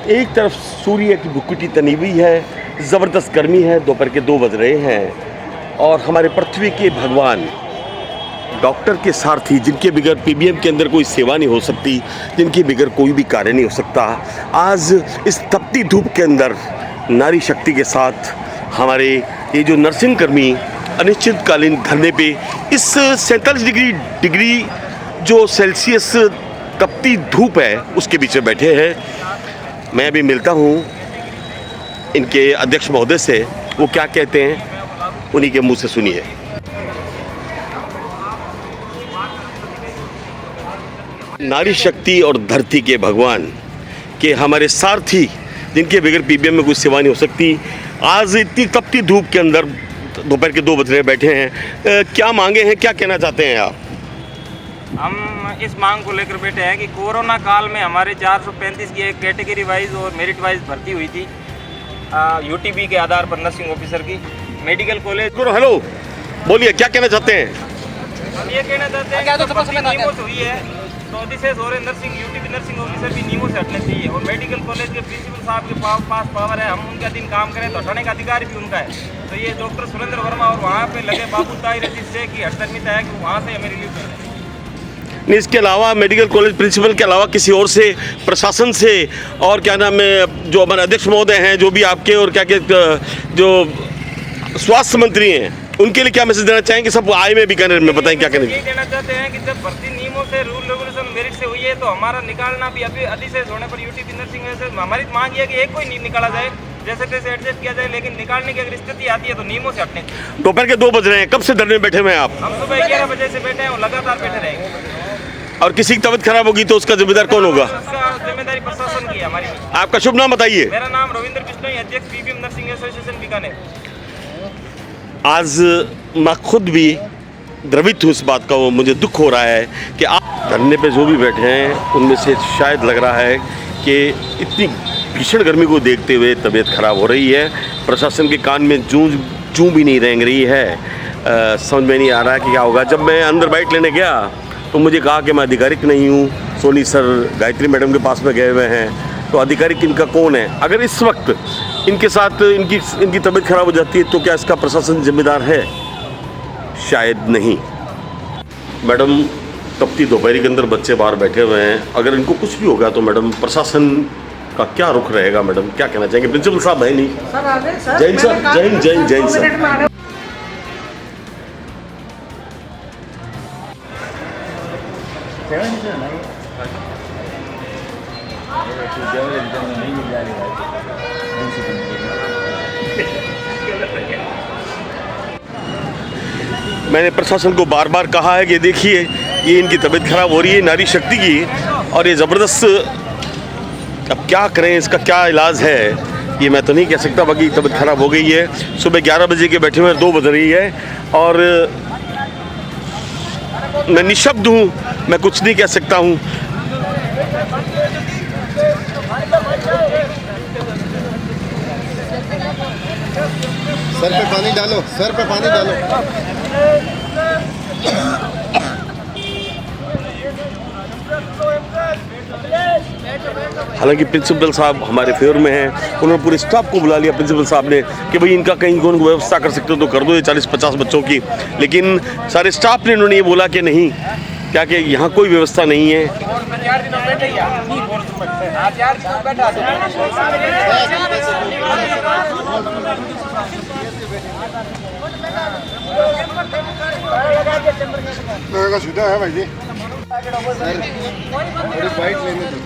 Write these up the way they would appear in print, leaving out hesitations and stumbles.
एक तरफ सूर्य की भुकुटी तनी हुई है, ज़बरदस्त गर्मी है, दोपहर के 2 बज रहे हैं और हमारे पृथ्वी के भगवान डॉक्टर के सारथी, जिनके बगैर पीबीएम के अंदर कोई सेवा नहीं हो सकती, जिनके बगैर कोई भी कार्य नहीं हो सकता, आज इस तपती धूप के अंदर नारी शक्ति के साथ हमारे ये जो नर्सिंग कर्मी अनिश्चितकालीन धरने पे इस 47 डिग्री जो सेल्सियस तपती धूप है उसके बीच में बैठे हैं। मैं अभी मिलता हूँ इनके अध्यक्ष महोदय से, वो क्या कहते हैं उन्हीं के मुंह से सुनिए। नारी शक्ति और धरती के भगवान के हमारे सारथी, जिनके बगैर पीबीएम में कोई सेवा नहीं हो सकती, आज इतनी तपती धूप के अंदर दोपहर के 2 बज रहे बैठे हैं। क्या मांगे हैं, क्या कहना चाहते हैं आप? हम इस मांग को लेकर बैठे हैं कि कोरोना काल में हमारे 435 की एक कैटेगरी वाइज और मेरिट वाइज भर्ती हुई थी यूटीबी के आधार पर नर्सिंग ऑफिसर की मेडिकल कॉलेज। हेलो, बोलिए, क्या कहना चाहते हैं? हम ये कहना चाहते हैं कि नीमो से हुई है तो अधिशेष हो रहे नर्सिंग यूटीबी नर्सिंग ऑफिसर भी नीमो से हटने चाहिए और मेडिकल कॉलेज के प्रिंसिपल साहब के पास पावर है, हम उनके अधीन काम करें तो हटाने का अधिकार भी उनका है। तो ये डॉक्टर सुरेंद्र वर्मा और वहाँ पे लगे बाबू ताहिर से की हटदर्मिता है कि वहाँ से हमें रिलीव करें। नहीं, इसके अलावा मेडिकल कॉलेज प्रिंसिपल के अलावा किसी और से, प्रशासन से, और क्या नाम है जो हमारे अध्यक्ष महोदय हैं, जो भी आपके और क्या जो स्वास्थ्य मंत्री हैं, उनके लिए क्या मैसेज देना चाहेंगे? सब आए में बीकानेर में बताएं क्या करेंगे। ये कहना चाहते हैं कि जब भर्ती नियमों से रूल रेगुलेशन मेरिट से हुई है तो हमारा निकालना भी अभी अधिशेष होने पर यूटीपी नर्सिंग से हमारी मांग है कि एक कोई नहीं निकाला जाए, जैसे तैसे एडजस्ट किया जाए, लेकिन निकालने की अगर स्थिति आती है तो नियमों से हटने। दोपहर के 2 बज रहे हैं, कब से धरने में बैठे हुए हैं आप? हम सुबह 11 बजे से बैठे हैं और लगातार बैठे रहेंगे। और किसी की तबीयत खराब होगी तो उसका जिम्मेदार कौन होगा? उसका जिम्मेदारी प्रशासन की है, हमारी। आपका शुभ नाम बताइए। मेरा नाम रविंद्र बिश्नोई, अध्यक्ष पीबीएम नर्सिंग एसोसिएशन बीकानेर। आज मैं खुद भी द्रवित हूँ इस बात का, वो मुझे दुख हो रहा है कि आप धरने पे जो भी बैठे हैं उनमें से शायद लग रहा है कि इतनी भीषण गर्मी को देखते हुए तबीयत खराब हो रही है। प्रशासन के कान में जूं भी नहीं रेंग रही है। समझ में नहीं आ रहा कि क्या होगा। जब मैं अंदर बाइट लेने गया तो मुझे कहा कि मैं आधिकारिक नहीं हूँ, सोनी सर गायत्री मैडम के पास में गए हुए हैं, तो आधिकारिक इनका कौन है? अगर इस वक्त इनके साथ इनकी तबीयत खराब हो जाती है तो क्या इसका प्रशासन जिम्मेदार है? शायद नहीं। मैडम, तपती दोपहरी के अंदर बच्चे बाहर बैठे हुए हैं, अगर इनको कुछ भी होगा तो मैडम प्रशासन का क्या रुख रहेगा? मैडम क्या कहना चाहेंगे? प्रिंसिपल साहब है नहीं? Jain sir, Jain sir. मैंने प्रशासन को बार बार कहा है कि देखिए ये इनकी तबीयत खराब हो रही है, नारी शक्ति की, और ये ज़बरदस्त, अब क्या करें, इसका क्या इलाज है ये मैं तो नहीं कह सकता। बाकी तबीयत खराब हो गई है। सुबह 11 बजे के बैठे हुए 2 बज रही है और मैं निशब्द हूँ, मैं कुछ नहीं कह सकता हूँ। सर पे पानी डालो, सर पे पानी डालो। हालांकि प्रिंसिपल साहब हमारे फेवर में हैं, उन्होंने पूरे स्टाफ को बुला लिया प्रिंसिपल साहब ने कि भाई इनका कहीं कौन व्यवस्था कर सकते हो तो कर दो, ये 40-50 बच्चों की। लेकिन सारे स्टाफ ने उन्होंने ये बोला कि नहीं, क्या कि यहाँ कोई व्यवस्था नहीं है। सीधा है भाई जी, थोड़ी बाइट लेने दो।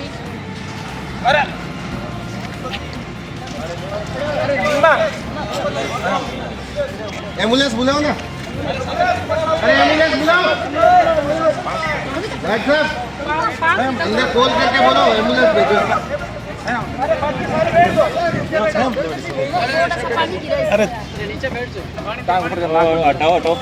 एम्बुलेंस बुलाओ ना, अरे एम्बुलेंस बुलाओ। डॉक्टर साहब अंदर कॉल करके बोलो एम्बुलेंस भेजो। अरे नीचे बैठ जाओ, हटाओ।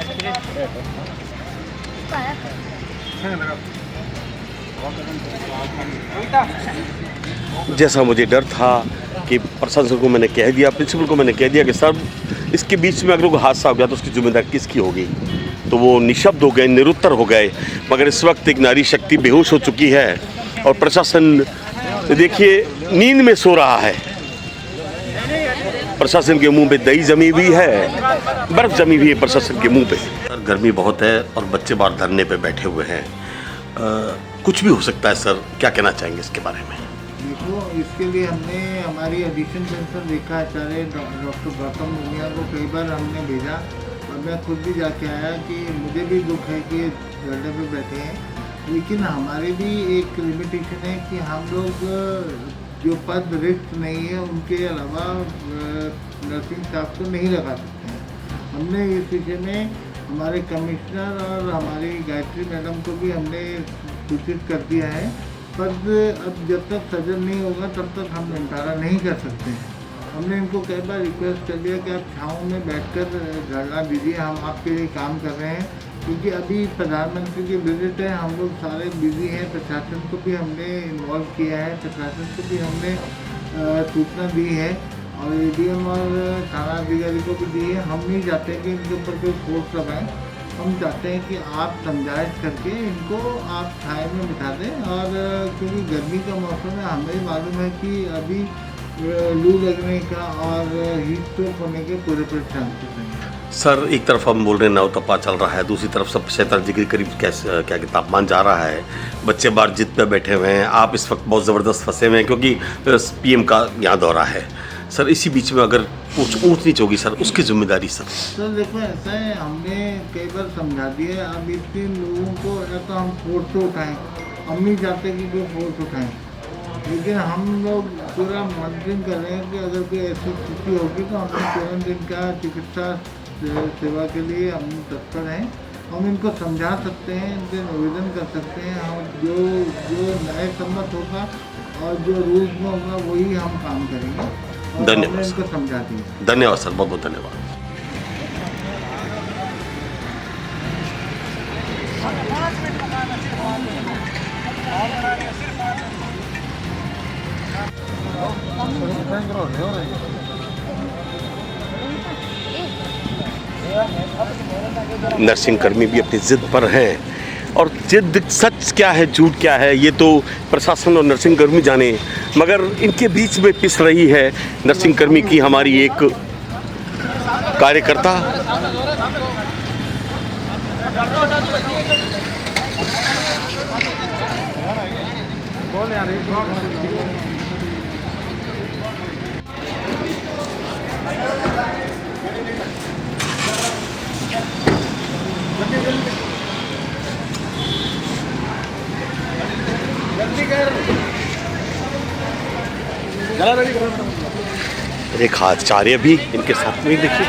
जैसा मुझे डर था कि प्रशासन को मैंने कह दिया, प्रिंसिपल को मैंने कह दिया कि सर इसके बीच में अगर कोई हादसा हो गया तो उसकी जिम्मेदारी किसकी होगी, तो वो निशब्द हो गए, निरुत्तर हो गए। मगर इस वक्त एक नारी शक्ति बेहोश हो चुकी है और प्रशासन देखिए नींद में सो रहा है। प्रशासन के मुंह पे दही जमी हुई है, बर्फ जमी हुई है प्रशासन के मुंह पे। सर गर्मी बहुत है और बच्चे बाहर धरने पे बैठे हुए हैं, कुछ भी हो सकता है सर, क्या कहना चाहेंगे इसके बारे में? देखो, इसके लिए हमने हमारी एडिशन पेंशन लेखाचार्य डॉक्टर गौतम मुनिया को कई बार हमने भेजा और मैं खुद भी जाके आया कि मुझे भी दुख है कि धरने पे बैठे हैं, लेकिन हमारी भी एक लिमिटेशन है कि हम लोग जो पद रिक्त नहीं है उनके अलावा नर्सिंग स्टाफ को नहीं लगा सकते हैं। हमने इस विषय में हमारे कमिश्नर और हमारी गायत्री मैडम को भी हमने सूचित कर दिया है। पद अब जब तक सजन नहीं होगा तब तक हम निपटारा नहीं कर सकते हैं। हमने इनको कई बार रिक्वेस्ट कर दिया कि आप छाँव में बैठकर धरना दीजिए, हम आपके लिए काम कर रहे हैं, क्योंकि अभी प्रधानमंत्री की विजिट है, हम लोग सारे बिजी हैं। प्रशासन को भी हमने इन्वॉल्व किया है, प्रशासन को भी हमने सूचना दी है और एडीएम और थाना अधिकारी को भी दी है। हम नहीं चाहते कि इनके ऊपर कोई फोर्स लगाएं, हम चाहते हैं कि आप समझाइश करके इनको आप छाए में बिठा दें। और क्योंकि गर्मी का मौसम है, हमें मालूम है कि अभी लू लगने का और हीट स्ट्रोक होने के पूरे चांसेस हैं। सर एक तरफ हम बोल रहे हैं नवतपा चल रहा है, दूसरी तरफ सब 47 डिग्री करीब कैसे क्या तापमान जा रहा है, बच्चे बाहर जिद पे बैठे हुए हैं, आप इस वक्त बहुत ज़बरदस्त फंसे हुए हैं क्योंकि पीएम का यहाँ दौरा है। सर इसी बीच में अगर ऊँच नीच होगी सर, उसकी जिम्मेदारी सर? सर देखो, ऐसा है, हमने कई बार समझा दिया है। अब इतने लोगों को या तो हम फोर्स से उठाएं, हम नहीं चाहते कि कोई फोर्स उठाएं, लेकिन हम लोग पूरा मॉनिटरिंग कर रहे हैं कि अगर कोई ऐसी स्थिति होगी तो हम तुरंत इनका चिकित्सा सेवा के लिए हम तत्पर हैं। हम इनको समझा सकते हैं, इनसे निवेदन कर सकते हैं, हम जो न्याय सम्मत होगा और जो रूल्स में होगा वही हम काम करेंगे। धन्यवाद, इनको समझा दिए। धन्यवाद सर, बहुत बहुत धन्यवाद। नर्सिंग कर्मी भी अपनी जिद पर हैं और जिद सच क्या है झूठ क्या है ये तो प्रशासन और नर्सिंग कर्मी जाने, मगर इनके बीच में पिस रही है नर्सिंग कर्मी की हमारी एक कार्यकर्ता। रेखा आचार्य भी इनके साथ में ही देखिए।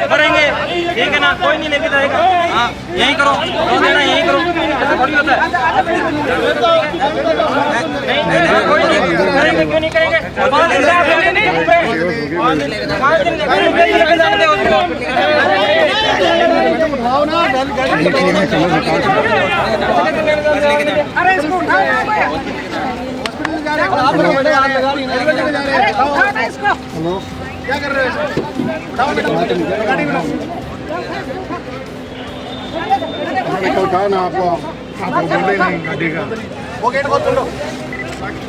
करेंगे, ठीक है ना, कोई नहीं लेके जाएगा। हाँ यही करो, यही करो, ऐसा थोड़ी होता है। नहीं कोई नहीं करेंगे, क्यों नहीं करेंगे? 5 दिन लेके जाते हो उसको। अरे इसको हेलो, क्या कर रहे हो? गाड़ी में उठाओ ना, आपको बोले नहीं गाड़ी का, वो गेट खोल दो। बाकी